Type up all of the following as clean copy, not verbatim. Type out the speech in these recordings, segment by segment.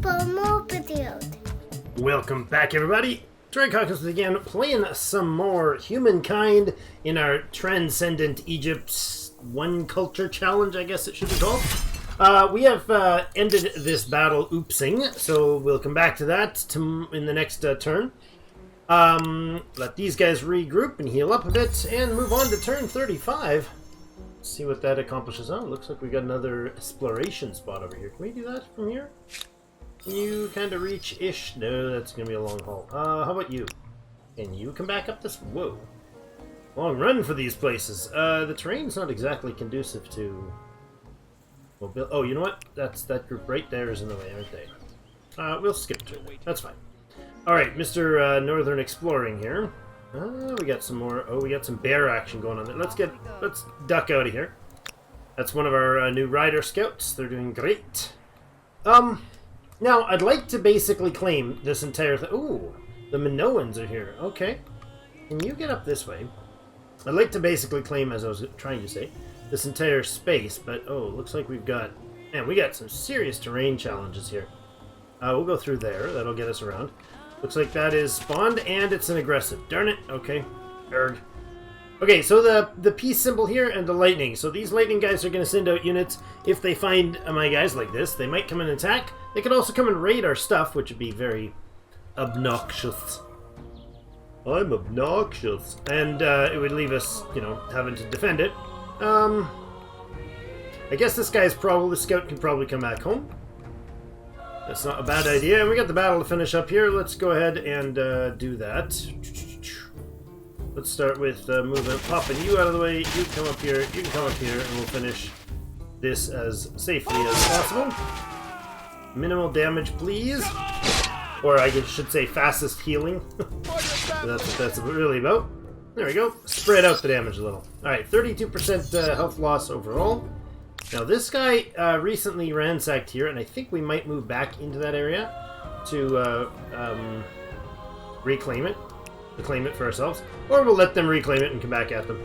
for more videos. Welcome back, everybody. Hawkins again, playing some more Humankind in our Transcendent Egypt's One Culture Challenge, I guess it should be called. We have ended this battle oopsing, so we'll come back to that in the next turn. Let these guys regroup and heal up a bit, and move on to turn 35. Let's see what that accomplishes. Oh, looks like we got another exploration spot over here. Can we do that from here? Can you kind of reach-ish? No, that's going to be a long haul. How about you? Can you come back up this? Whoa. Long run for these places. The terrain's not exactly conducive to... Oh, you know what? That group right there is in the way, aren't they? We'll skip to it. That's fine. Alright, Mr. Northern Exploring here. We got some more... Oh, we got some bear action going on there. Let's duck out of here. That's one of our new rider scouts. They're doing great. Now, I'd like to basically claim this entire thing. Ooh, the Minoans are here. Okay. Can you get up this way? I'd like to basically claim, as I was trying to say, this entire space, but oh, looks like we've got... Man, we got some serious terrain challenges here. We'll go through there. That'll get us around. Looks like that is spawned, and it's an aggressive. Darn it. Okay. Erg. Okay, so the peace symbol here and the lightning. So these lightning guys are going to send out units. If they find my guys like this, they might come and attack. They could also come and raid our stuff, which would be very obnoxious. I'm obnoxious. And it would leave us, you know, having to defend it. I guess this guy's probably... The scout can probably come back home. That's not a bad idea. And we got the battle to finish up here. Let's go ahead and do that. Let's start with popping you out of the way. You come up here. You can come up here, and we'll finish this as safely as possible. Minimal damage, please. Or I should say fastest healing. That's what that's really about. There we go. Spread out the damage a little. Alright, 32% health loss overall. Now this guy recently ransacked here, and I think we might move back into that area to reclaim it. To claim it for ourselves. Or we'll let them reclaim it and come back at them.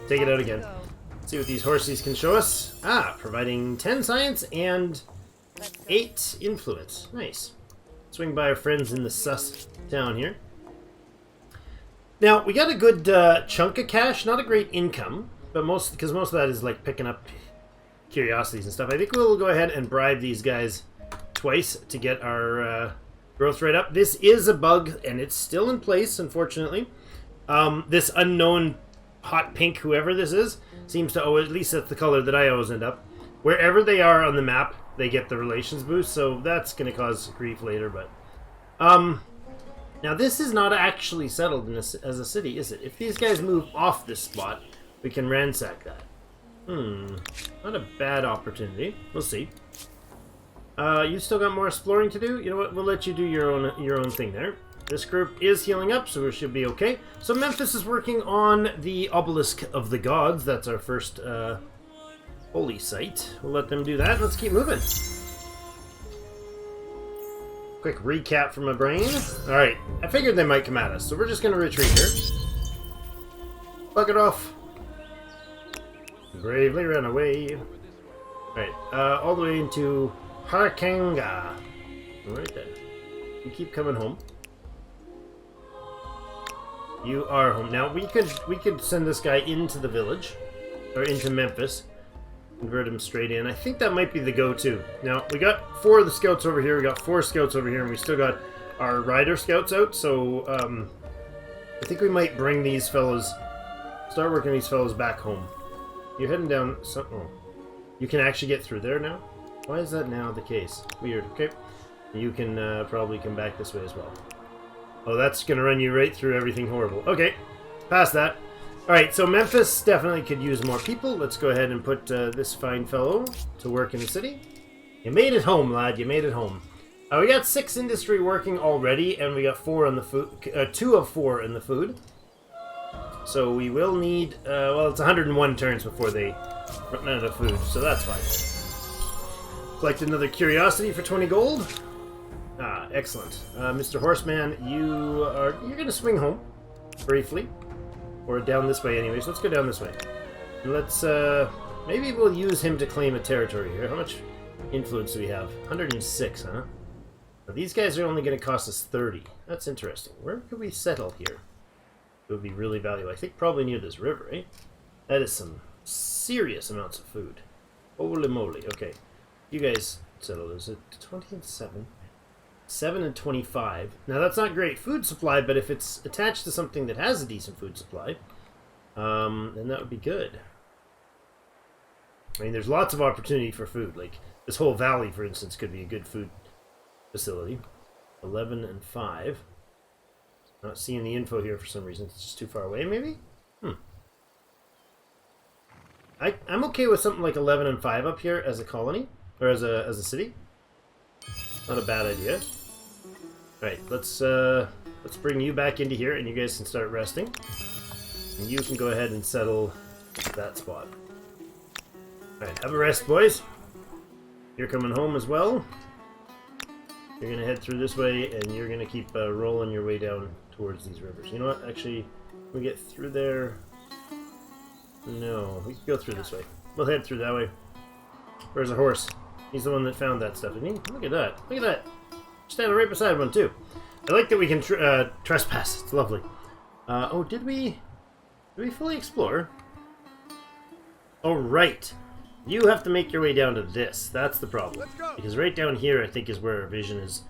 Take it out again. Let's see what these horsies can show us. Providing 10 science and 8 influence. Nice. Swing by our friends in the sus town here. Now, we got a good chunk of cash. Not a great income, but because most of that is like picking up curiosities and stuff. I think we'll go ahead and bribe these guys twice to get our growth rate up. This is a bug, and it's still in place, unfortunately. This unknown hot pink, whoever this is, seems to always, at least that's the color that I always end up. Wherever they are on the map, they get the relations boost, so that's going to cause grief later, but... now, this is not actually settled as a city, is it? If these guys move off this spot, we can ransack that. Not a bad opportunity. We'll see. You still got more exploring to do? You know what? We'll let you do your own thing there. This group is healing up, so we should be okay. So Memphis is working on the Obelisk of the Gods. That's our first holy site. We'll let them do that. Let's keep moving. Quick recap from my brain. Alright, I figured they might come at us, so we're just going to retreat here. Bug it off. Bravely run away. Alright, all the way into Harkanga. Right there. You keep coming home. You are home. Now, we could send this guy into the village. Or into Memphis. Convert him straight in. I think that might be the go-to. Now, we got 4 of the scouts over here. We got 4 scouts over here. And we still got our rider scouts out. So, I think we might bring these fellows... Start working these fellows back home. You're heading down... Oh. You can actually get through there now? Why is that now the case? Weird. Okay. You can probably come back this way as well. Oh, that's going to run you right through everything horrible. Okay. Past that. Alright, so Memphis definitely could use more people. Let's go ahead and put this fine fellow to work in the city. You made it home, lad. You made it home. We got 6 industry working already, and we got 4 on the food. 2 of 4 in the food. So we will need... well, it's 101 turns before they run out of food, so that's fine. Collect another curiosity for 20 gold. Excellent. Mr. Horseman, you're going to swing home briefly. Or down this way anyways. Let's go down this way. And let's, maybe we'll use him to claim a territory here. How much influence do we have? 106, huh? Now, these guys are only going to cost us 30. That's interesting. Where could we settle here? It would be really valuable. I think probably near this river, eh? That is some serious amounts of food. Holy moly. Okay. You guys settle. Is it 20 and 7? 7 and 25. Now, that's not great food supply, but if it's attached to something that has a decent food supply, then that would be good. I mean, there's lots of opportunity for food. Like, this whole valley, for instance, could be a good food facility. 11 and 5. Not seeing the info here for some reason. It's just too far away, maybe? I'm okay with something like 11 and 5 up here as a colony, or as a city. Not a bad idea. Alright, let's bring you back into here, and you guys can start resting. And you can go ahead and settle that spot. Alright, have a rest, boys. You're coming home as well. You're going to head through this way, and you're going to keep rolling your way down towards these rivers. You know what? Actually, we get through there. No, we can go through this way. We'll head through that way. Where's the horse? He's the one that found that stuff, didn't he? Look at that. Look at that. Standing right beside one, too. I like that we can trespass. It's lovely. Oh, did we fully explore? Oh, right. You have to make your way down to this. That's the problem. Because right down here, I think, is where our vision is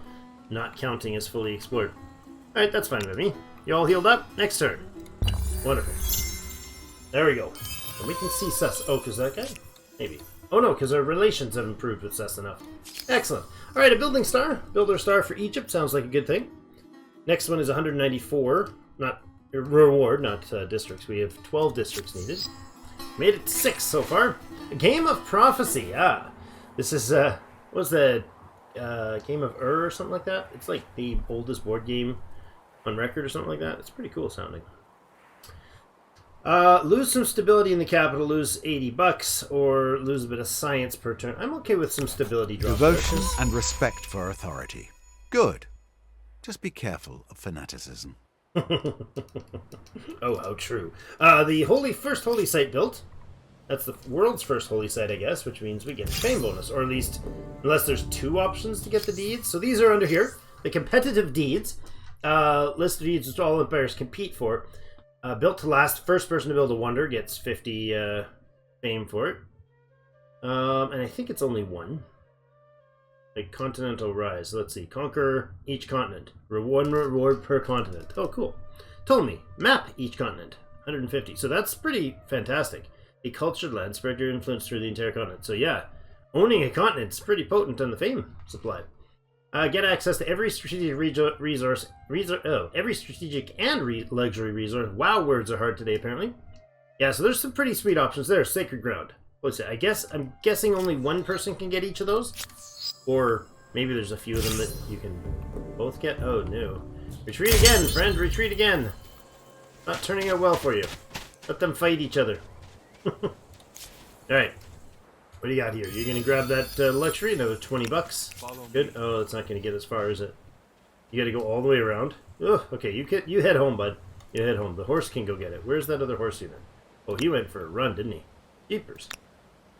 not counting as fully explored. Alright, that's fine with me. You all healed up? Next turn. Wonderful. There we go. And we can see Sus. Oh, because that guy? Maybe. Oh no, because our relations have improved with Sus enough. Excellent. Alright, a building star. Builder star for Egypt. Sounds like a good thing. Next one is 194. Not reward, not districts. We have 12 districts needed. Made it 6 so far. A Game of Prophecy. Ah. This is, what was the Game of or something like that? It's like the oldest board game on record or something like that. It's pretty cool sounding. Lose some stability in the capital, lose $80, or lose a bit of science per turn. I'm okay with some stability drop. Devotion and respect for authority. Good. Just be careful of fanaticism. Oh, how true. The first holy site built. That's the world's first holy site, I guess, which means we get a fame bonus, or at least, unless there's 2 options to get the deeds. So these are under here. The competitive deeds. List of deeds which all empires compete for. Built to last, first person to build a wonder gets 50 fame for it. And I think it's only 1. Like continental rise. Let's see. Conquer each continent. 1 reward per continent. Oh, cool. Ptolemy. Map each continent. 150. So that's pretty fantastic. A cultured land. Spread your influence through the entire continent. So yeah, owning a continent is pretty potent on the fame supply. Get access to every strategic every strategic and luxury resource. Wow, words are hard today, apparently. Yeah, so there's some pretty sweet options there. Sacred ground. What's it? I'm guessing only 1 person can get each of those, or maybe there's a few of them that you can both get. Oh no! Retreat again, friend. Retreat again. Not turning out well for you. Let them fight each other. All right. What do you got here? You're going to grab that luxury, another $20. Good. Oh, it's not going to get as far, is it? You got to go all the way around. Ugh, okay, you head home, bud. You head home. The horse can go get it. Where's that other horse unit? Oh, he went for a run, didn't he? Jeepers.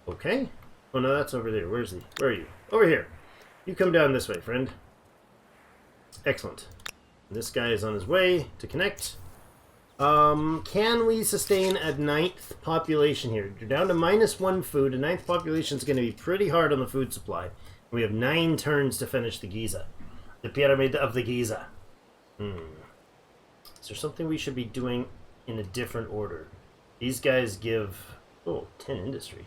Okay. Oh, no, that's over there. Where's he? Where are you? Over here. You come down this way, friend. Excellent. And this guy is on his way to connect. Can we sustain a 9th population here? You're down to -1 food. A 9th population is going to be pretty hard on the food supply. We have 9 turns to finish the Giza. The Pyramid of the Giza. Is there something we should be doing in a different order? These guys give... Oh, 10 industry.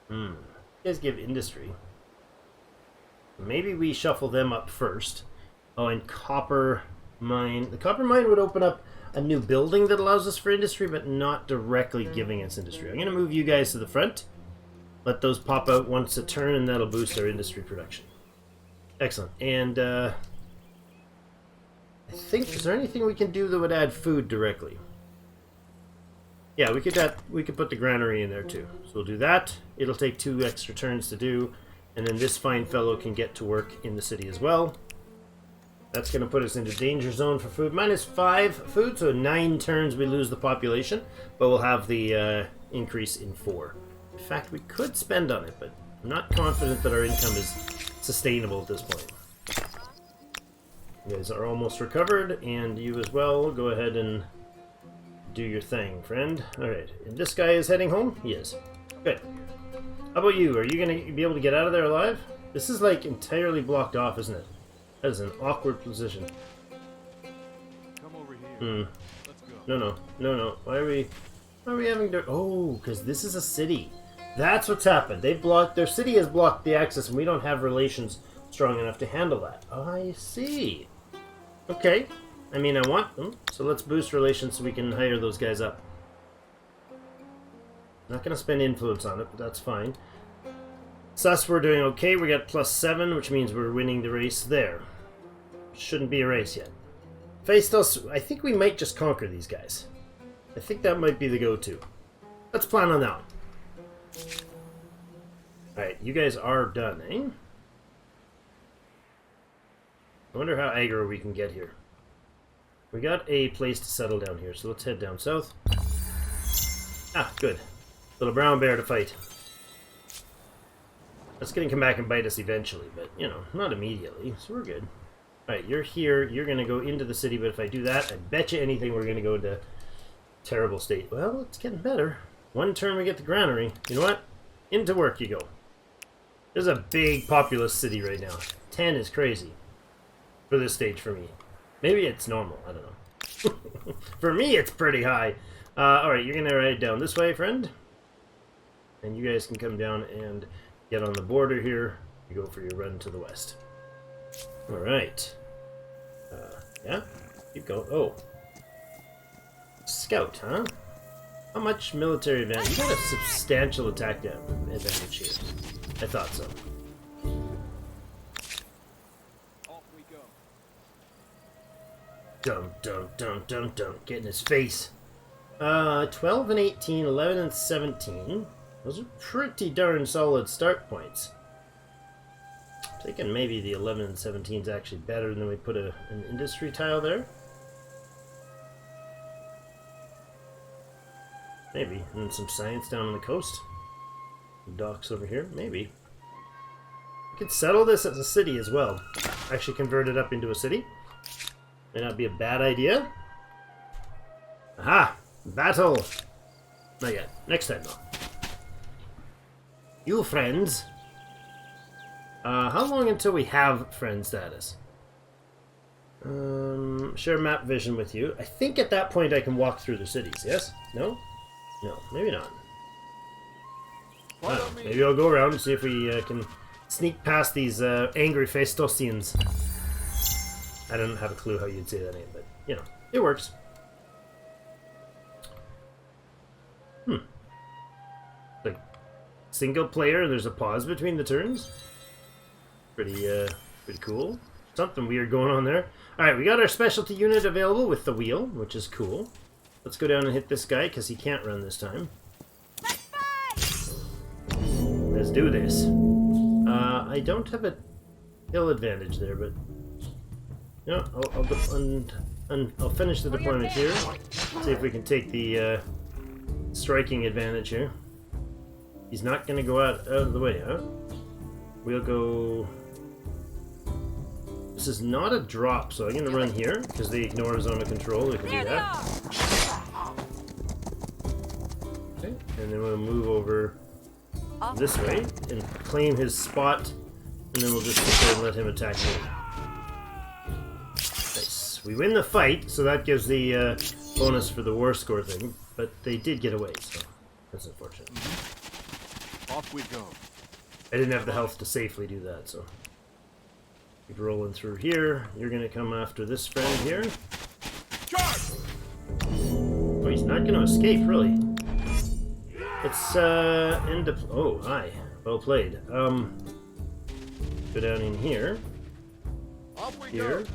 These guys give industry. Maybe we shuffle them up first. Oh, and copper... mine. The copper mine would open up a new building that allows us for industry, but not directly giving us industry. I'm going to move you guys to the front. Let those pop out once a turn, and that'll boost our industry production. Excellent. And I think, is there anything we can do that would add food directly? Yeah, we could put the granary in there too. So we'll do that. It'll take 2 extra turns to do, and then this fine fellow can get to work in the city as well. That's going to put us into danger zone for food. -5 food, so 9 turns we lose the population, but we'll have the increase in 4. In fact, we could spend on it, but I'm not confident that our income is sustainable at this point. You guys are almost recovered, and you as well. Go ahead and do your thing, friend. Alright, and this guy is heading home? He is. Good. How about you? Are you going to be able to get out of there alive? This is like entirely blocked off, isn't it? That is an awkward position. Come over here. Let's go. No. Why are we having to... Oh, because this is a city. That's what's happened. They've blocked... Their city has blocked the access, and we don't have relations strong enough to handle that. I see. Okay. I mean, I want them, so let's boost relations so we can hire those guys up. Not going to spend influence on it, but that's fine. Sus, we're doing okay. We got +7, which means we're winning the race there. Shouldn't be a race yet. Phaistos, I think we might just conquer these guys. I think that might be the go-to. Let's plan on that one. Alright, you guys are done, eh? I wonder how aggro we can get here. We got a place to settle down here, so let's head down south. Ah, good. Little brown bear to fight. That's going to come back and bite us eventually, but, you know, not immediately, so we're good. Alright, you're here. You're going to go into the city, but if I do that, I bet you anything we're going to go into terrible state. Well, it's getting better. One turn we get the granary. You know what? Into work you go. There's a big populous city right now. 10 is crazy. For this stage for me. Maybe it's normal. I don't know. For me, it's pretty high. Alright, you're going to ride down this way, friend. And you guys can come down and get on the border here. You go for your run to the west. Alright. Yeah? Keep going. Oh. Scout, huh? How much military advantage? You got a substantial attack advantage here. I thought so. Off we go. Dum. Get in his face. 12 and 18, 11 and 17. Those are pretty darn solid start points. I'm thinking maybe the 11 and 17 is actually better than we put an industry tile there. Maybe. And then some science down on the coast. Docks over here. Maybe. We could settle this as a city as well. Actually convert it up into a city. May not be a bad idea. Aha! Battle! Not yet. Next time, though. You friends. How long until we have friend status? Share map vision with you. I think at that point I can walk through the cities, yes? No? No, maybe not. Maybe I'll go around and see if we can sneak past these angry Phaistosians. I don't have a clue how you'd say that name, but, you know, it works. Like, single player, there's a pause between the turns. Pretty cool. Something weird going on there. Alright, we got our specialty unit available with the wheel, which is cool. Let's go down and hit this guy, because he can't run this time. Let's do this. I don't have a hill advantage there, but... You know, I'll finish the deployment here. See if we can take the striking advantage here. He's not going to go out of the way, huh? We'll go... This is not a drop, so I'm going to run here, because they ignore zone of control. We can do that. Okay, and then we'll move over this way and claim his spot, and then we'll just sit there and let him attack me. Nice. We win the fight, so that gives the bonus for the war score thing, but they did get away, so that's unfortunate. Off we go. I didn't have the health to safely do that, so... Keep rolling through here. You're gonna come after this friend here. Charge! Oh, he's not gonna escape, really. Let's end up... Oh, hi. Well played. Go down in here. Off we Here. go.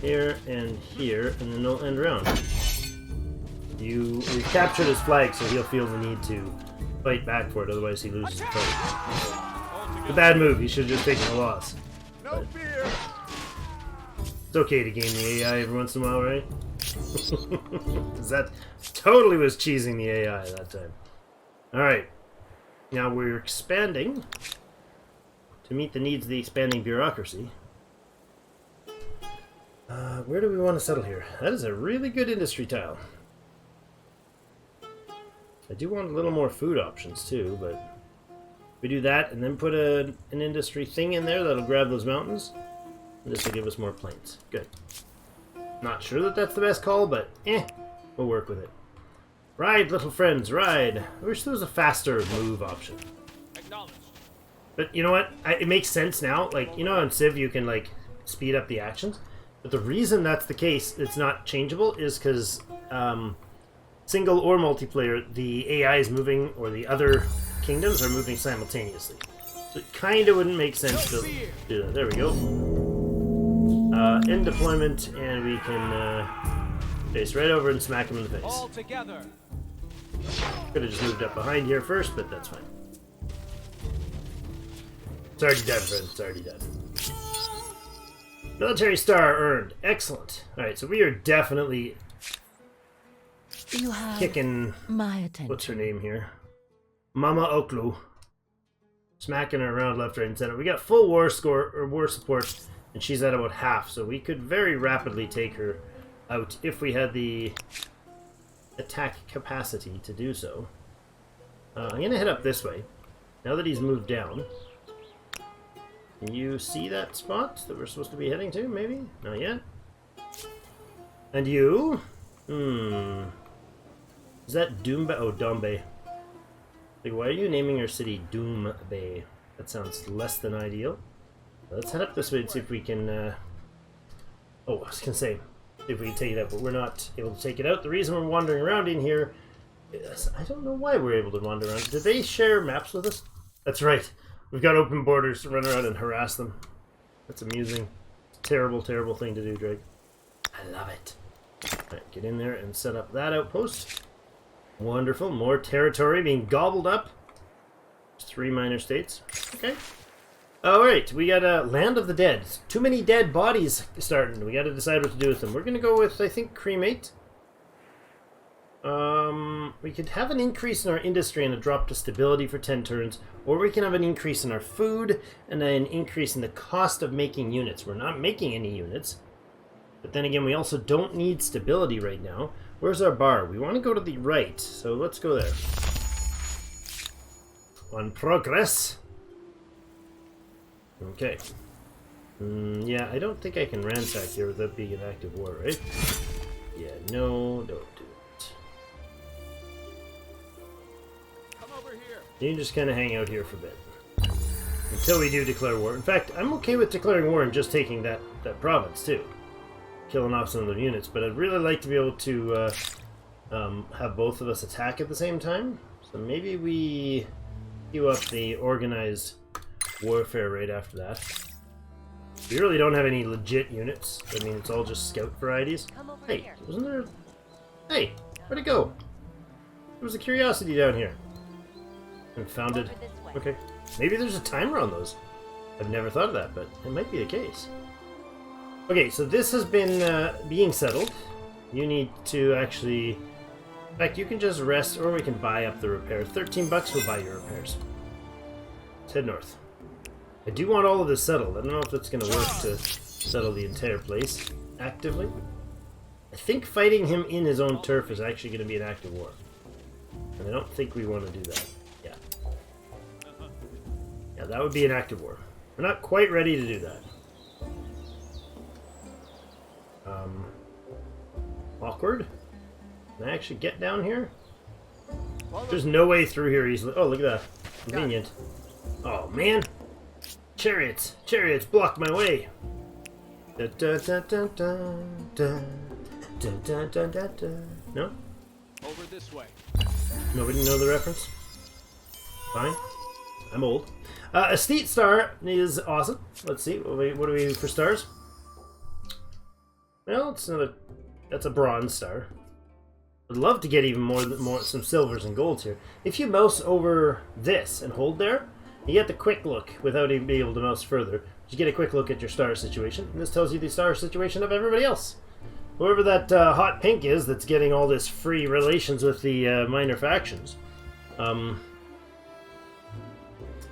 Here and here, and then they'll end round. We've captured his flag, so he'll feel the need to fight back for it, otherwise he loses the fight. It's a bad move, he should have just taken a loss. No fear. It's okay to game the AI every once in a while, right? Because that totally was cheesing the AI that time. Alright. Now we're expanding. to meet the needs of the expanding bureaucracy. Where do we want to settle here? That is a really good industry tile. I do want a little more food options too, but we do that and then put an industry thing in there that'll grab those mountains. And this will give us more plains. Good. Not sure that that's the best call, but we'll work with it. Ride, little friends, ride. I wish there was a faster move option. Acknowledged. But you know what? It makes sense now. Like, you know, on Civ you can like speed up the actions. But the reason that's the case, it's not changeable, is because single or multiplayer, the AI is moving, or the other kingdoms are moving simultaneously. So it kind of wouldn't make sense to do that. There we go. End deployment, and we can face right over and smack him in the face. All together. Could have just moved up behind here first, but that's fine. It's already done, friend. It's already done. Military star earned. Excellent. Alright, so we are definitely You have kicking... my attention. What's her name here? Mama Oklu. Smacking her around left, right, and center. We got full war score, or war support, and she's at about half, so we could very rapidly take her out if we had the attack capacity to do so. I'm going to head up this way. Now that he's moved down. Can you see that spot that we're supposed to be heading to, maybe? Not yet. And you? Is that Doomba? Oh, Dombe. Like, why are you naming your city Doombay? That sounds less than ideal. Let's head up this way and see if we can, oh, I was gonna say, if we can take it out, but we're not able to take it out. The reason we're wandering around in here is, I don't know why we're able to wander around. Did they share maps with us? That's right. We've got open borders to run around and harass them. That's amusing. It's a terrible, terrible thing to do, Drake. I love it. Alright, get in there and set up that outpost. Wonderful. More territory being gobbled up. There's 3 minor states. Okay. Alright, we got Land of the Dead. Too many dead bodies starting. We got to decide what to do with them. We're going to go with, I think, cremate. We could have an increase in our industry and a drop to stability for 10 turns, or we can have an increase in our food and an increase in the cost of making units. We're not making any units, but then again, we also don't need stability right now. Where's our bar? We want to go to the right, so let's go there. On progress. Okay. Yeah, I don't think I can ransack here without being an active war, right? Yeah, no, don't do it. You can just kind of hang out here for a bit. Until we do declare war. In fact, I'm okay with declaring war and just taking that province, too. Killing off some of the units, but I'd really like to be able to have both of us attack at the same time. So maybe we queue up the organized warfare right after that. We really don't have any legit units. I mean, it's all just scout varieties. Hey, wasn't there... Hey, where'd it go? There was a curiosity down here. Confounded. Okay. Maybe there's a timer on those. I've never thought of that, but it might be the case. Okay, so this has been being settled. You need to actually... In fact, you can just rest, or we can buy up the repair. 13 bucks will buy your repairs. Let's head north. I do want all of this settled. I don't know if it's going to work to settle the entire place actively. I think fighting him in his own turf is actually going to be an active war. And I don't think we want to do that. Yeah, that would be an active war. We're not quite ready to do that. Awkward. Can I actually get down here? There's no way through here easily. Oh, look at that. Convenient. Oh, man. Chariots. Chariots block my way. Da, da, da, da, da, da, da, da, da, da, da. No? Over this way. Nobody know the reference? Fine. I'm old. Estate star is awesome. Let's see. What do we for stars? Well, it's another... That's a bronze star. I'd love to get even more some silvers and golds here. If you mouse over this and hold there, you get the quick look without even being able to mouse further. You get a quick look at your star situation, and this tells you the star situation of everybody else. Whoever that hot pink is that's getting all this free relations with the minor factions.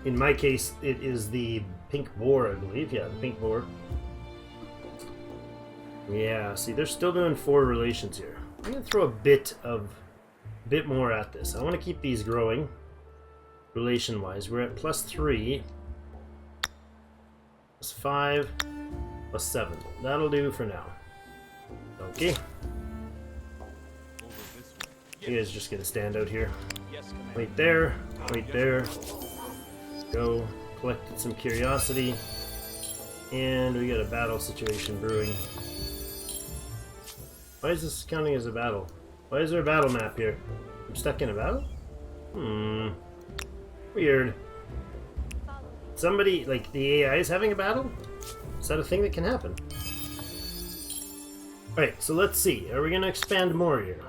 In my case, it is the pink boar, I believe. Yeah, the pink boar. Yeah, see, they're still doing 4 relations here. I'm going to throw a bit more at this. I want to keep these growing, relation-wise. We're at +3, +5, +7. That'll do for now. Okay. Over this way. You guys are just going to stand out here. Yes, Commander. Wait there, wait there. Go, collected some curiosity. And we got a battle situation brewing. Why is this counting as a battle? Why is there a battle map here? I'm stuck in a battle? Weird. Somebody, like the AI is having a battle? Is that a thing that can happen? Alright, so let's see. Are we going to expand more here?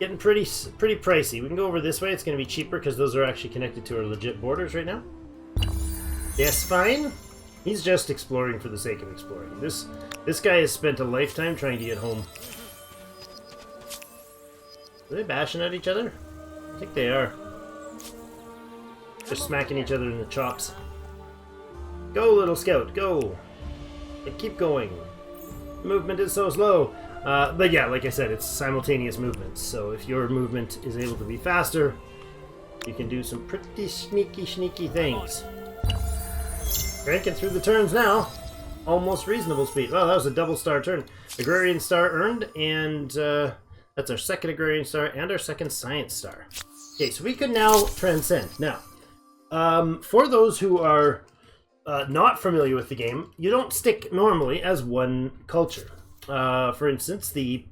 Getting pretty pricey. We can go over this way. It's going to be cheaper because those are actually connected to our legit borders right now. Yes, fine. He's just exploring for the sake of exploring. This guy has spent a lifetime trying to get home. Are they bashing at each other? I think they are. Just smacking each other in the chops. Go, little scout, go! And keep going. Movement is so slow. But yeah, like I said, it's simultaneous movements. So if your movement is able to be faster, you can do some pretty sneaky things. Cranking through the turns now. Almost reasonable speed. Well, that was a double star turn. Agrarian star earned, and that's our second agrarian star and our second science star. Okay, so we can now transcend. Now, for those who are not familiar with the game, you don't stick normally as one culture. For instance, the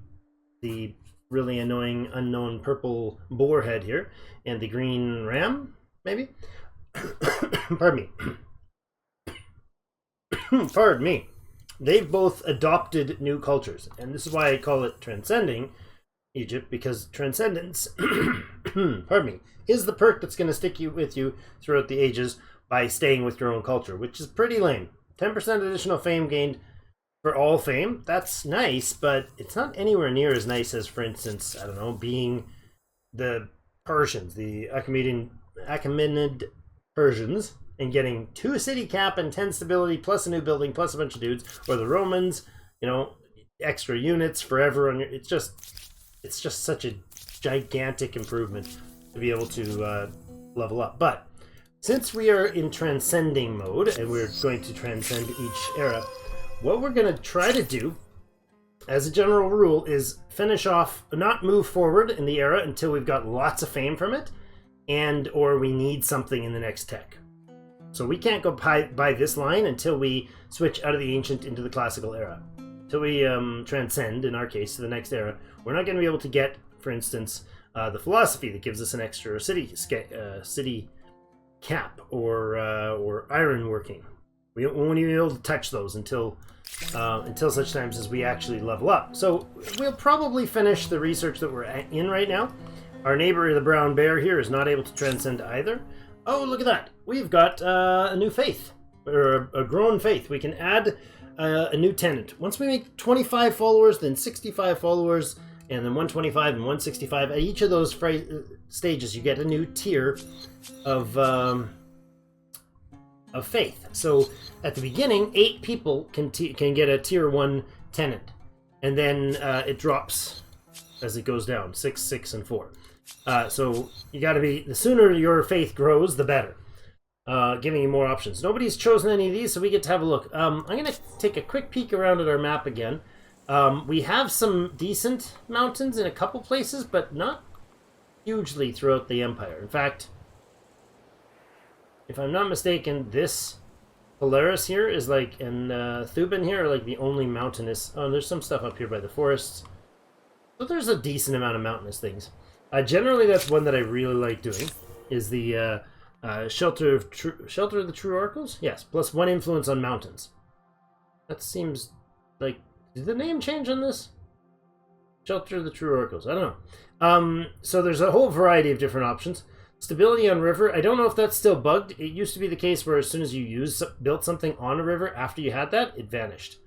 really annoying unknown purple boar head here, and the green ram, maybe? Pardon me. Pardon me. They've both adopted new cultures, and this is why I call it transcending Egypt, because transcendence, pardon me, is the perk that's going to stick with you throughout the ages by staying with your own culture, which is pretty lame. 10% additional fame gained for all fame. That's nice, but it's not anywhere near as nice as, for instance, I don't know, being the Persians, the Achaemenid Persians, and getting 2 city cap and 10 stability plus a new building plus a bunch of dudes, or the Romans, you know, extra units forever on your, it's just such a gigantic improvement to be able to level up. But since we are in transcending mode and we're going to transcend each era, what we're going to try to do as a general rule is finish off, not move forward in the era until we've got lots of fame from it, and or we need something in the next tech. So we can't go by this line until we switch out of the ancient into the classical era. Until we transcend, in our case, to the next era, we're not going to be able to get, for instance, the philosophy that gives us an extra city cap or iron working. We won't even be able to touch those until such times as we actually level up. So we'll probably finish the research that we're in right now. Our neighbor, the brown bear here, is not able to transcend either. Oh, look at that. We've got a new faith, or a grown faith. We can add a new tenant. Once we make 25 followers, then 65 followers, and then 125 and 165. At each of those stages, you get a new tier of faith. So at the beginning, 8 people can get a tier 1 tenant, and then it drops as it goes down, 6, 6, and 4. So you got to be, the sooner your faith grows, the better. Giving you more options. Nobody's chosen any of these, so we get to have a look. I'm going to take a quick peek around at our map again. We have some decent mountains in a couple places, but not hugely throughout the empire. In fact, if I'm not mistaken, this Polaris here is like, and Thuban here are like the only mountainous. Oh, there's some stuff up here by the forests. So there's a decent amount of mountainous things. Generally, that's one that I really like doing, is the Shelter of the True Oracles? Yes, plus 1 influence on mountains. That seems like... Did the name change on this? Shelter of the True Oracles. I don't know. So there's a whole variety of different options. Stability on river. I don't know if that's still bugged. It used to be the case where as soon as you built something on a river, after you had that, it vanished.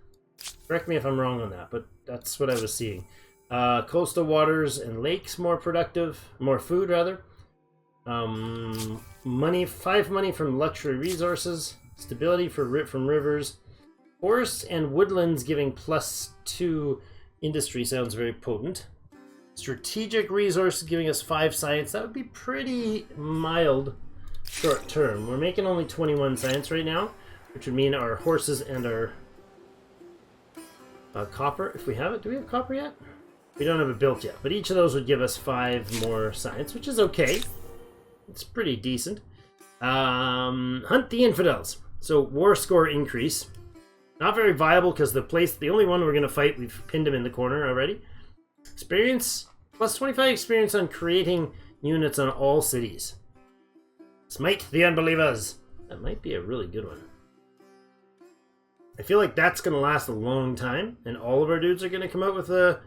Correct me if I'm wrong on that, but that's what I was seeing. Coastal waters and lakes more productive. More food, rather. Money, 5 money from luxury resources, stability from rivers, forests and woodlands giving +2 industry sounds very potent. Strategic resources giving us 5 science. That would be pretty mild short term. We're making only 21 science right now, which would mean our horses and our copper, if we have it. Do we have copper yet? We don't have it built yet, but each of those would give us 5 more science, which is okay. It's pretty decent. Hunt the infidels. So war score increase. Not very viable because the only one we're going to fight, we've pinned him in the corner already. Experience, +25 experience on creating units on all cities. Smite the unbelievers. That might be a really good one. I feel like that's going to last a long time, and all of our dudes are going to come out with a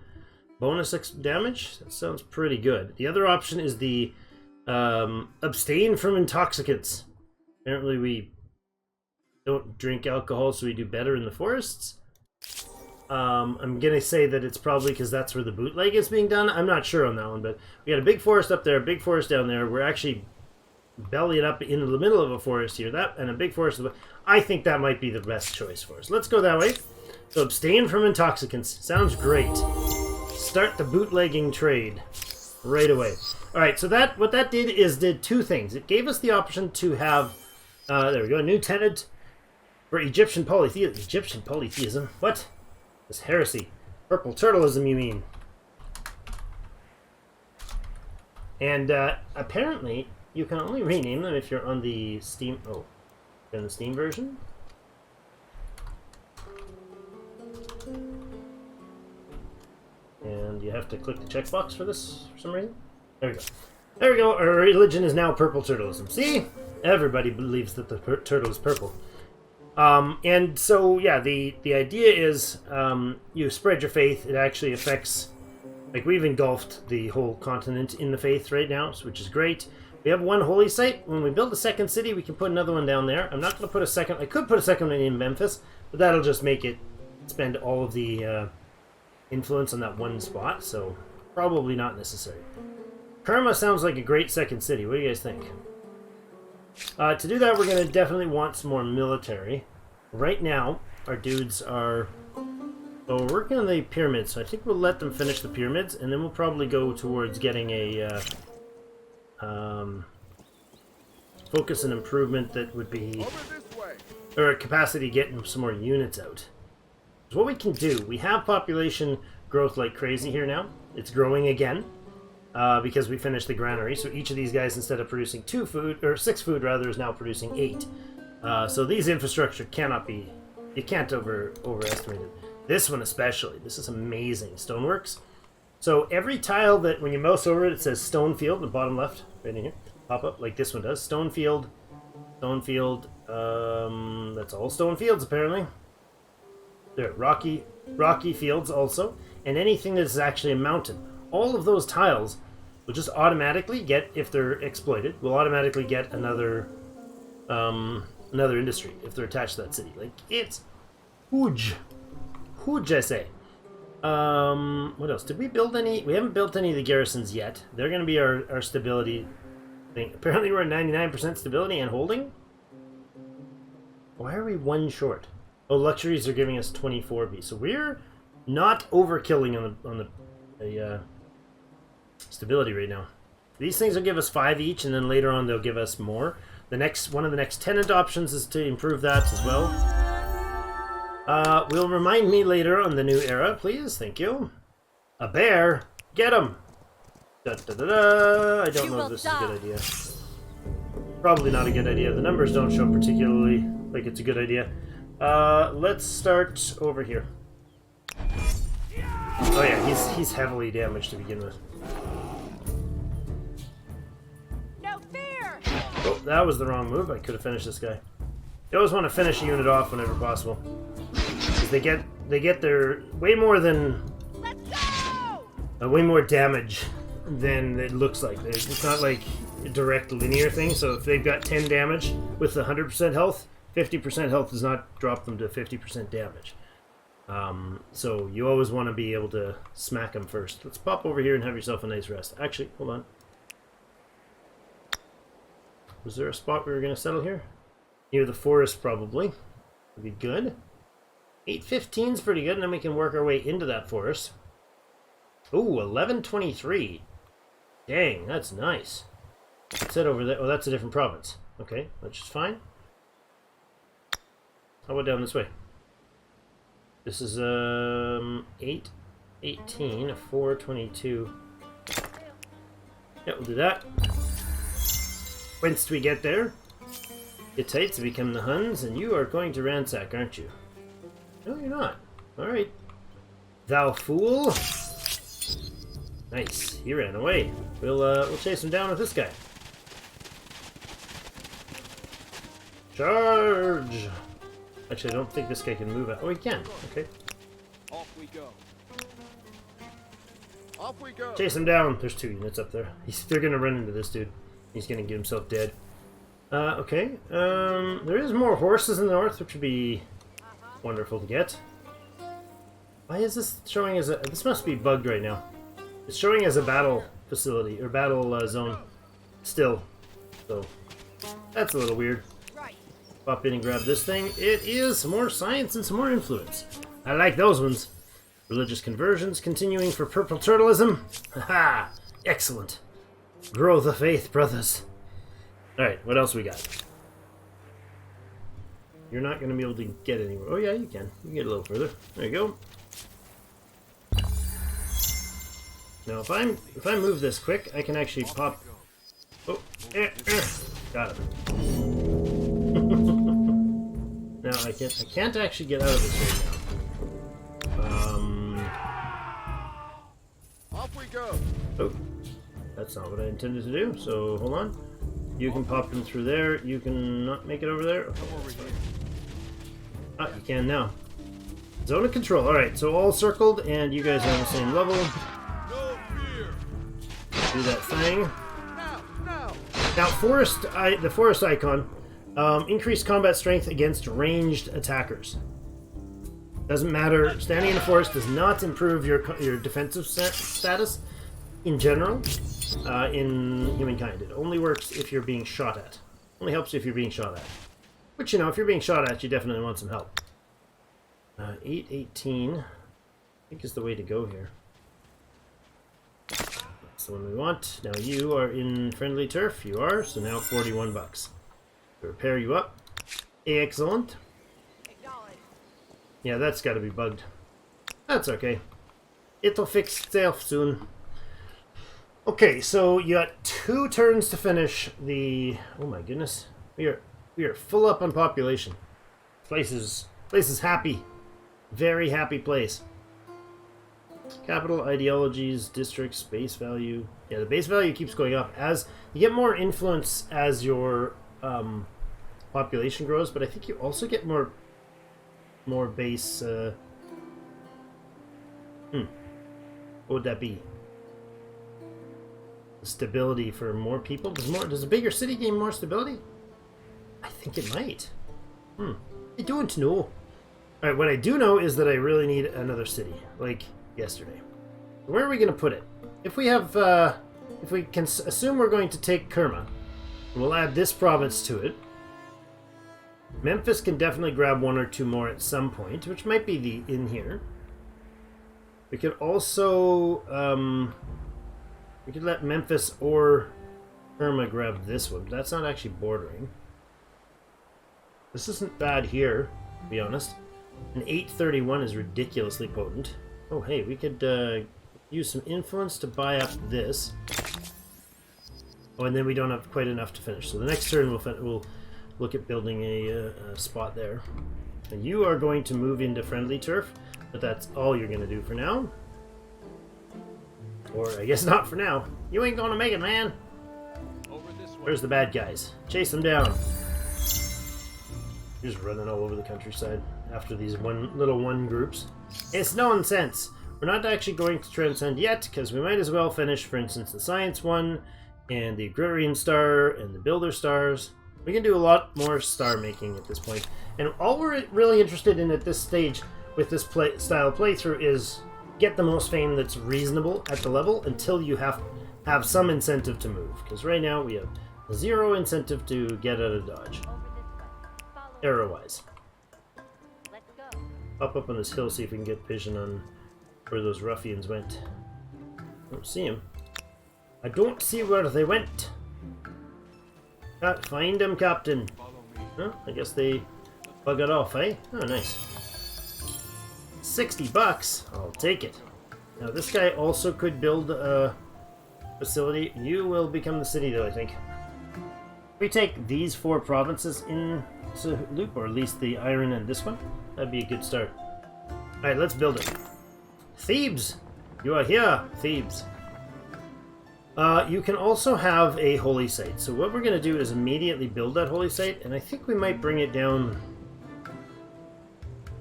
bonus damage. That sounds pretty good. The other option is the abstain from intoxicants. Apparently we don't drink alcohol, so we do better in the forests. I'm gonna say that it's probably because that's where the bootleg is being done. I'm not sure on that one, but we got a big forest up there, a big forest down there. We're actually bellying up into the middle of a forest here, that and a big forest. I think that might be the best choice for us. Let's go that way. So abstain from intoxicants. Sounds great. Start the bootlegging trade right away. All right, so what that did 2 things. It gave us the option to have, there we go, a new tenant for Egyptian polytheism. Egyptian polytheism? What? This heresy. Purple turtleism, you mean? And apparently, you can only rename them if you're on the Steam. Oh, you're on the Steam version. And you have to click the checkbox for this for some reason. There we go. There we go. Our religion is now purple turtleism. See? Everybody believes that the turtle is purple. And so, yeah, the idea is you spread your faith. It actually affects, like, we've engulfed the whole continent in the faith right now, which is great. We have 1 holy site. When we build a second city, we can put another one down there. I'm not going to put a second. I could put a second one in Memphis, but that'll just make it spend all of the influence on that one spot, so probably not necessary. Karma sounds like a great second city. What do you guys think? To do that, we're going to definitely want some more military. Right now, our dudes are we're working on the pyramids, so I think we'll let them finish the pyramids, and then we'll probably go towards getting a focus and improvement that would be, or a capacity getting some more units out. So what we can do, we have population growth like crazy here now. It's growing again. Because we finished the granary, so each of these guys, instead of producing 6 food rather, is now producing 8. So these infrastructure cannot be, you can't overestimate it. This one especially, this is amazing. Stoneworks. So every tile that, when you mouse over it, it says stone field, the bottom left, right in here, pop up like this one does. Stone field, that's all stone fields apparently. There, rocky fields also, and anything that is actually a mountain. All of those tiles will just automatically get, if they're exploited, will automatically get another industry if they're attached to that city. Like, it's huge, I say. What else? Did we build any? We haven't built any of the garrisons yet. They're going to be our stability thing. Apparently we're at 99% stability and holding. Why are we 1 short? Oh, luxuries are giving us 24B. So we're not overkilling on the stability right now. These things will give us 5 each, and then later on they'll give us more. One of the next tenant options is to improve that as well. Will remind me later on the new era, please. Thank you. A bear, get him. Da, da, da, da. I don't know if this is a good idea. Probably not a good idea. The numbers don't show particularly like it's a good idea. Let's start over here. Oh yeah, he's heavily damaged to begin with. No fear! Oh, that was the wrong move. I could have finished this guy. You always want to finish a unit off whenever possible, because they get their way more than way more damage than it looks like. It's not like a direct linear thing. So if they've got 10 damage with 100% health, 50% health does not drop them to 50% damage. So you always want to be able to smack them first. Let's pop over here and have yourself a nice rest. Actually, hold on. Was there a spot we were going to settle here? Near the forest, probably. Would be good. 8:15 is pretty good, and then we can work our way into that forest. Ooh, 11:23. Dang, that's nice. Let's head over there. Oh, that's a different province. Okay, which is fine. How about down this way? This is 8:18, 4:22. Yeah, we'll do that. Whence we get there? Hittites become the Huns, and you are going to ransack, aren't you? No, you're not. Alright. Thou fool! Nice. He ran away. We'll chase him down with this guy. Charge! Actually, I don't think this guy can move out. Oh, he can. Okay. Off we go. Off we go. Chase him down. There's 2 units up there. They're gonna run into this dude. He's gonna get himself dead. Okay. There is more horses in the north, which would be wonderful to get. Why is this showing as a... This must be bugged right now. It's showing as a battle facility, or battle zone still. So, that's a little weird. Pop in and grab this thing. It is some more science and some more influence. I like those ones. Religious conversions continuing for purple turtleism. Haha! Excellent. Grow the faith, brothers. Alright, what else we got? You're not going to be able to get anywhere. Oh yeah, you can. You can get a little further. There you go. Now, if I move this quick, I can actually pop. Oh, got it. Now I can't actually get out of this right now. Off we go. Oh, that's not what I intended to do. So hold on. You can pop them through there. You can not make it over there. Okay, Come over here. ah, you can now. Zone of control. All right, so all circled, and you guys are on the same level. No fear. Do that thing. Now, now. Now, the forest icon, increased combat strength against ranged attackers. Doesn't matter. Standing in the forest does not improve your defensive status in general. In Humankind, it only works if you're being shot at. Only helps you if you're being shot at. Which, you know, if you're being shot at, you definitely want some help. 8:18, I think is the way to go here. That's the one we want. Now you are in friendly turf. You are, so now 41 bucks. To repair you up. Excellent. Yeah, that's got to be bugged. That's okay. It'll fix itself soon. Okay, so you got 2 turns to finish the... Oh my goodness. We are full up on population. Place is happy. Very happy place. Capital, ideologies, districts, base value. Yeah, the base value keeps going up. As you get more influence as your population grows, but I think you also get more base... What would that be? Stability for more people? Does a bigger city gain more stability? I think it might. I don't know. Alright, what I do know is that I really need another city, like yesterday. Where are we going to put it? If we have, if we can assume we're going to take Kerma, we'll add this province to it. Memphis can definitely grab 1 or 2 more at some point, which might be in here. We could also, we could let Memphis or Kerma grab this one, but that's not actually bordering. This isn't bad here, to be honest. An 831 is ridiculously potent. Oh, hey, we could use some influence to buy up this. Oh, and then we don't have quite enough to finish. So the next turn we'll look at building a spot there. And you are going to move into friendly turf, but that's all you're going to do for now. Or I guess not for now. You ain't going to make it, man. Over this way. Where's the bad guys? Chase them down. You're just running all over the countryside after these one groups. It's nonsense. We're not actually going to transcend yet, because we might as well finish, for instance, the science one, and the agrarian star, and the builder stars. We can do a lot more star making at this point. And all we're really interested in at this stage with this style of playthrough is get the most fame that's reasonable at the level until you have some incentive to move. Because right now we have Zero incentive to get out of dodge. Arrow-wise. Let's go. Up on this hill, see if we can get vision on where those ruffians went. Don't see them. I don't see where they went. Can't find them, Captain. Follow me. Huh? I guess they buggered off, eh? Oh, nice. $60. I'll take it. Now, this guy also could build a facility. You will become the city, though, I think. If we take these 4 provinces into loop, or at least the iron and this one, that'd be a good start. Alright, let's build it. Thebes! You are here, Thebes. You can also have a holy site. So what we're going to do is immediately build that holy site, and I think we might bring it down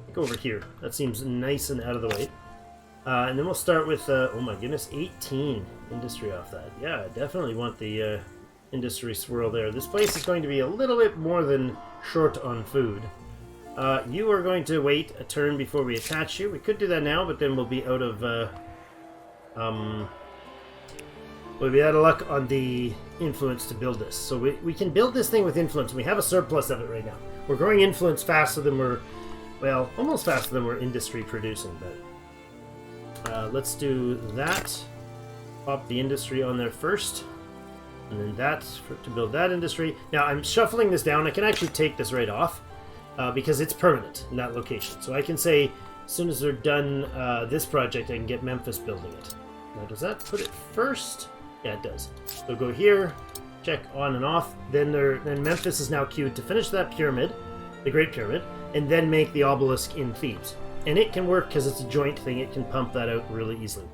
like over here. That seems nice and out of the way. And then we'll start with, oh my goodness, 18 industry off that. Yeah, I definitely want the industry swirl there. This place is going to be a little bit more than short on food. You are going to wait a turn before we attach you. We could do that now, but then we'll be out of, we'll be out of luck on the influence to build this. So we can build this thing with influence. We have a surplus of it right now. We're growing influence faster than we're, well, almost faster than we're industry producing, but let's do that. Pop the industry on there first, and then that to build that industry. Now I'm shuffling this down. I can actually take this right off because it's permanent in that location. So I can say as soon as they're done this project, I can get Memphis building it. Now does that put it first? Yeah, it does. So go here, check on and off. Then Memphis is now queued to finish that pyramid, the Great Pyramid, and then make the obelisk in Thebes. And it can work because it's a joint thing. It can pump that out really easily.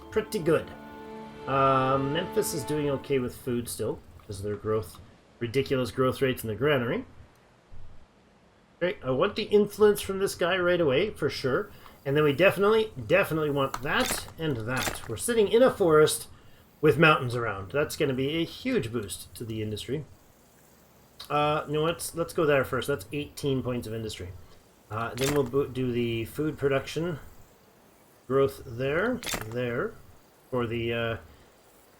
Pretty good. Memphis is doing okay with food still because of their ridiculous growth rates in the granary. Great. I want the influence from this guy right away for sure. And then we definitely want that and that. We're sitting in a forest with mountains around. That's going to be a huge boost to the industry. Let's go there first. That's 18 points of industry. Then we'll do the food production growth there, for the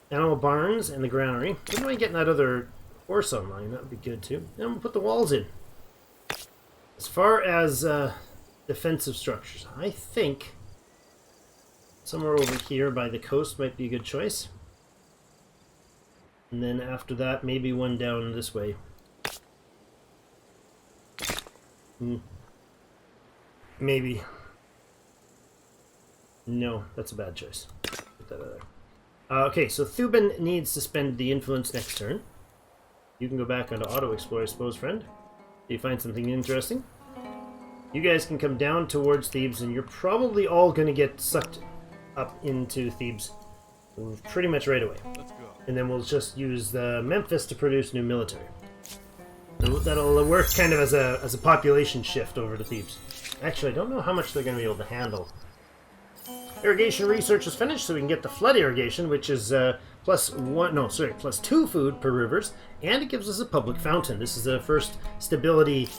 animal barns and the granary. When am I getting that other horse online? That would be good too. Then we'll put the walls in. As far as defensive structures, I think somewhere over here by the coast might be a good choice. And then after that, maybe one down this way. Maybe. No, that's a bad choice. Put that out there. Okay, so Thuban needs to spend the influence next turn. You can go back onto Auto Explore, I suppose, friend. Do you find something interesting? You guys can come down towards Thebes, and you're probably all going to get sucked up into Thebes pretty much right away. Let's go. And then we'll just use the Memphis to produce new military. That'll work kind of as a population shift over to Thebes. Actually, I don't know how much they're going to be able to handle. Irrigation research is finished, so we can get the flood irrigation, which is plus 2 food per rivers, and it gives us a public fountain. This is the first stability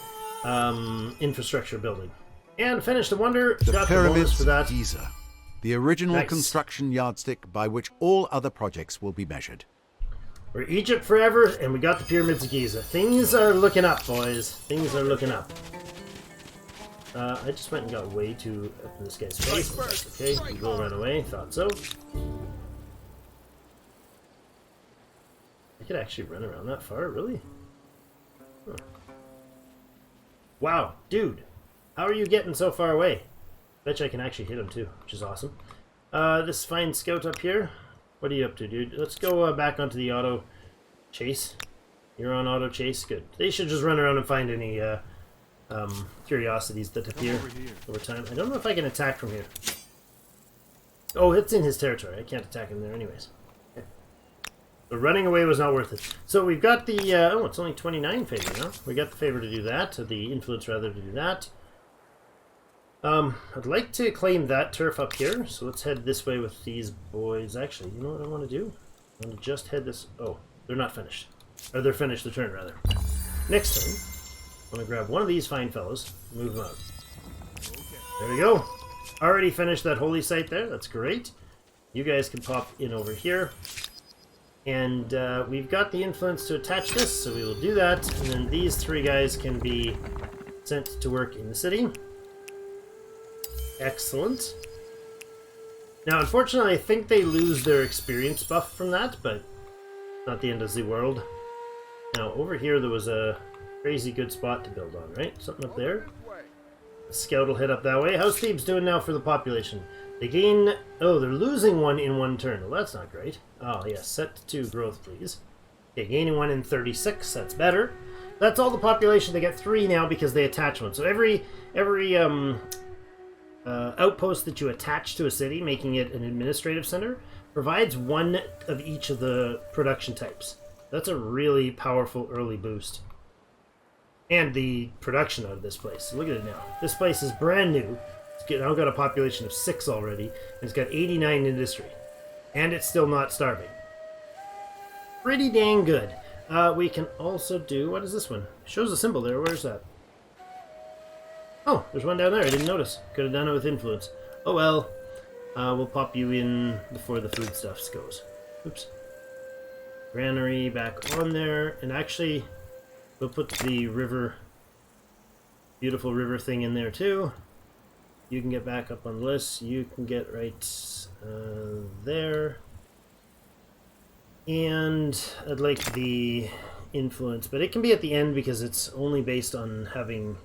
infrastructure building. And finished the wonder. The Got the bonus pyramids for that. of Giza, the original Nice. construction yardstick by which all other projects will be measured. We're Egypt forever, and we got the pyramids of Giza. Things are looking up, boys. Things are looking up. I just went and got way too up in this guy's face. But that's okay, we will run away. Thought so. I could actually run around that far, really? Huh. Wow, dude. How are you getting so far away? Bet you I can actually hit him too, which is awesome. This fine scout up here. What are you up to, dude? Let's go back onto the auto chase. You're on auto chase? Good. They should just run around and find any curiosities that appear over time. I don't know if I can attack from here. Oh, it's in his territory. I can't attack him there anyways. Okay. So running away was not worth it. So we've got the... oh, it's only 29 favor now. We got the favor to do that. The influence, rather, to do that. I'd like to claim that turf up here. So let's head this way with these boys. Actually, you know what I want to do? I want to just head this... Oh, they're not finished. Or they're finished the turn, rather. Next turn... I'm going to grab one of these fine fellows and move them out. There we go. Already finished that holy site there. That's great. You guys can pop in over here. And we've got the influence to attach this, so we will do that. And then these 3 guys can be sent to work in the city. Excellent. Now, unfortunately, I think they lose their experience buff from that, but not the end of the world. Now, over here, there was a crazy good spot to build on, right? Something up there. The scout will head up that way. How's Thebes doing now for the population? They gain... Oh, they're losing 1 in 1 turn. Well, that's not great. Oh, yes. Set to growth, please. Okay, gaining 1 in 36. That's better. That's all the population. They get 3 now because they attach 1. So every outpost that you attach to a city, making it an administrative center, provides 1 of each of the production types. That's a really powerful early boost. And the production out of this place. Look at it now. This place is brand new. It's now got a population of 6 already. And it's got 89 industry. And it's still not starving. Pretty dang good. We can also do... What is this one? Shows a symbol there. Where's that? Oh, there's one down there. I didn't notice. Could have done it with influence. Oh well. We'll pop you in before the foodstuffs goes. Oops. Granary back on there. And actually, we'll put the river... Beautiful river thing in there too. You can get back up on the list. You can get right there. And I'd like the influence, but it can be at the end because it's only based on having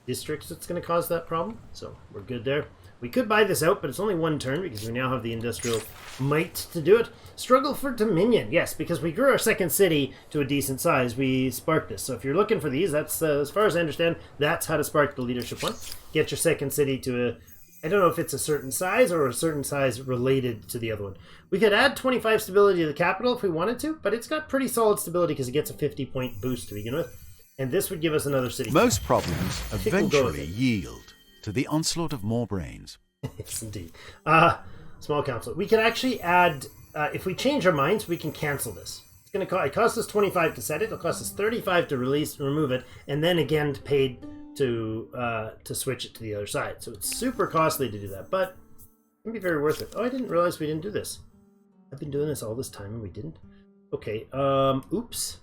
districts that's going to cause that problem. So we're good there. We could buy this out, but it's only 1 turn because we now have the industrial might to do it. Struggle for Dominion. Yes, because we grew our 2nd city to a decent size. We sparked this. So if you're looking for these, that's, as far as I understand, that's how to spark the leadership one. Get your 2nd city to a... I don't know if it's a certain size or a certain size related to the other one. We could add 25 stability to the capital if we wanted to, but it's got pretty solid stability because it gets a 50-point boost to begin with. And this would give us another city. Most problems we'll eventually yield to the onslaught of more brains. Yes, indeed. Small council. We can actually add, if we change our minds, we can cancel this. It's going to cost, it costs us 25 to set it. It'll cost us 35 to remove it, and then again paid to switch it to the other side. So it's super costly to do that, but it can be very worth it. Oh, I didn't realize we didn't do this. I've been doing this all this time and we didn't. Okay, oops.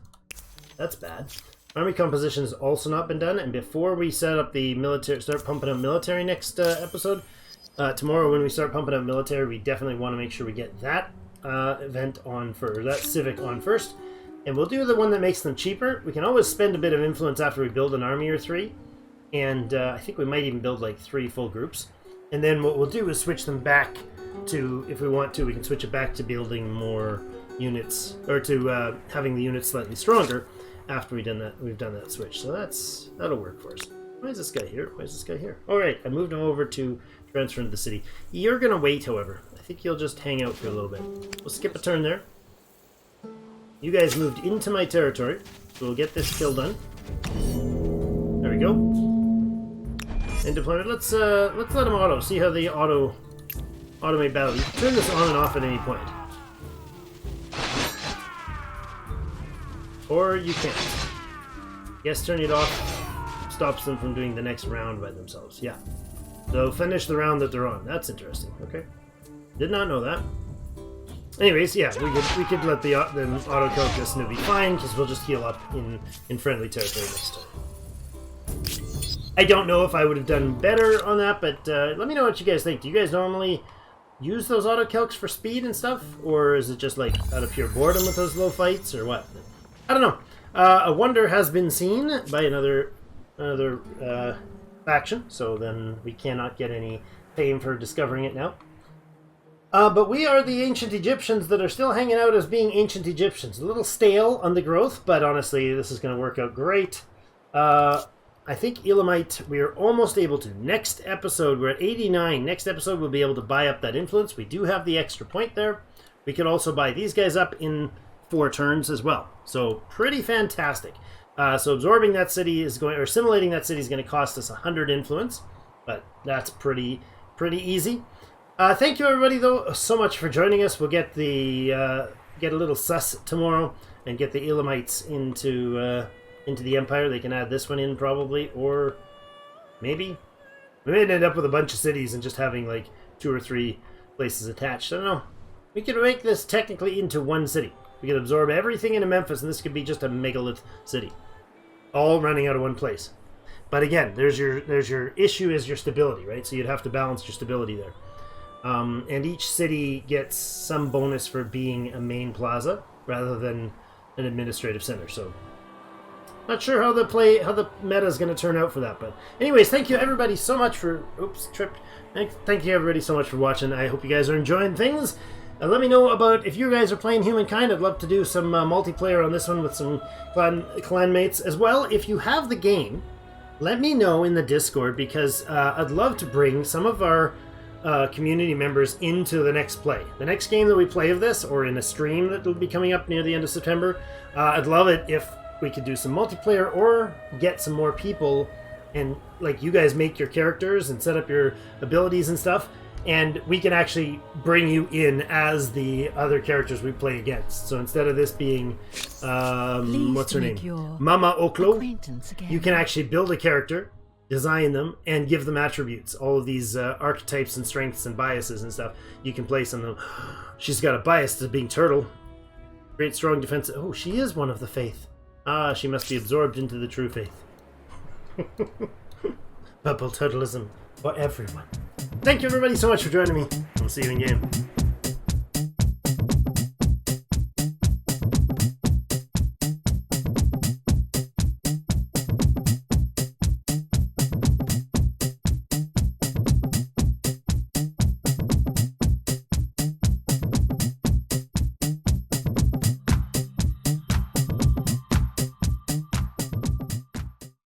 That's bad. Army composition has also not been done, and before we set up the military, start pumping up military next episode, tomorrow when we start pumping up military, we definitely want to make sure we get that event on first, that civic on first, and we'll do the one that makes them cheaper. We can always spend a bit of influence after we build an army or 3, and I think we might even build like 3 full groups, and then what we'll do is switch them back to, if we want to, we can switch it back to building more units, or to having the units slightly stronger after we've done that switch. So that'll work for us. Why is this guy here? Why is this guy here? All right, I moved him over to transfer into the city. You're gonna wait, however. I think you'll just hang out for a little bit. We'll skip a turn there. You guys moved into my territory, so we'll get this kill done. There we go. And deployment. Let's let him auto. See how the automate battle. You can turn this on and off at any point. Or you can't. Yes, turning it off stops them from doing the next round by themselves. Yeah. So finish the round that they're on. That's interesting. Okay. Did not know that. Anyways, yeah, we could let the auto kill this and it'll be fine because we'll just heal up in friendly territory next time. I don't know if I would have done better on that, but let me know what you guys think. Do you guys normally use those auto calcs for speed and stuff, or is it just like out of pure boredom with those low fights, or what? I don't know. A wonder has been seen by another faction, so then we cannot get any fame for discovering it now. But we are the ancient Egyptians that are still hanging out as being ancient Egyptians. A little stale on the growth, but honestly, this is going to work out great. I think Elamite, we are almost able to. Next episode, we're at 89. Next episode, we'll be able to buy up that influence. We do have the extra point there. We could also buy these guys up in 4 turns as well. So pretty fantastic. So absorbing that city is going, or assimilating that city is going to cost us 100 influence, but that's pretty easy. Thank you everybody though so much for joining us. We'll get the get a little sus tomorrow and get the Elamites into the Empire. They can add this one in probably, or maybe we may end up with a bunch of cities and just having like 2 or 3 places attached. I don't know. We could make this technically into 1 city. We could absorb everything into Memphis, and this could be just a megalith city, all running out of one place. But again, there's your issue is your stability, right? So you'd have to balance your stability there. And each city gets some bonus for being a main plaza rather than an administrative center. So not sure how the meta is going to turn out for that. But anyways, thank you everybody so much for Thank you everybody so much for watching. I hope you guys are enjoying things. Let me know about if you guys are playing Humankind. I'd love to do some multiplayer on this one with some clan mates as well. If you have the game, let me know in the Discord, because I'd love to bring some of our community members into the next play. The next game that we play of this, or in a stream that will be coming up near the end of September, I'd love it if we could do some multiplayer or get some more people and like you guys make your characters and set up your abilities and stuff, and we can actually bring you in as the other characters we play against. So instead of this being what's her name, Mama Oklo, you can actually build a character, design them, and give them attributes, all of these archetypes and strengths and biases and stuff. You can place on them. She's got a bias to being turtle. Great strong defense. Oh, she is one of the faith. Ah, she must be absorbed into the true faith. Purple turtleism for everyone. Thank you everybody so much for joining me. I'll see you in game.